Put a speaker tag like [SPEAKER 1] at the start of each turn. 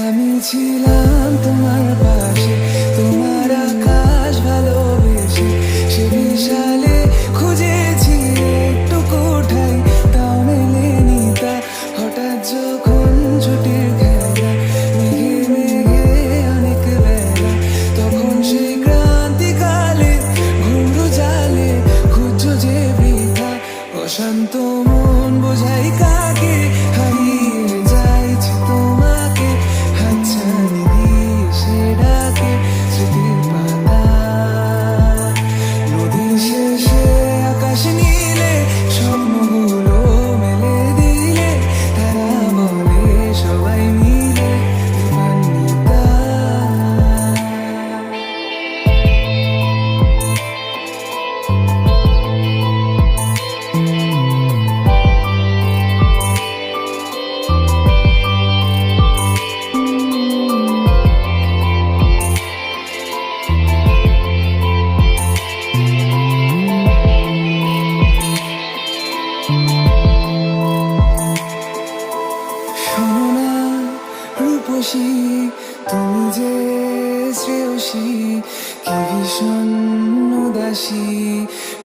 [SPEAKER 1] আমি ছিলাম তোমার পাশে, তোমার আকাশ ভালোবেসে, সে বিশালে খুঁজেছি একটু কোঠায়, তাও মেলেনি তা। হঠাৎ যখন ছুটির খেলা, মেঘে মেঘে অনেক বেলা, তখন সেই ক্রান্তিকালে ঘুমরু জালে খুঁজছো যে বৃথা। অশান্ত মন বোঝাই কাকে, হারিয়ে যাইছে তোমাকে, হাতছানি দিয়ে সে ডাকে স্মৃতির পাতা। নদীর শেষে আকাশ নীলে স্বপ্নগুলো মেলে দিলে, তারা বলে সবাই মিলে দিবান্বিতা। শোনো না রূপসী, তুমি যে শ্রেয়সী, কি ভীষণ উদাসী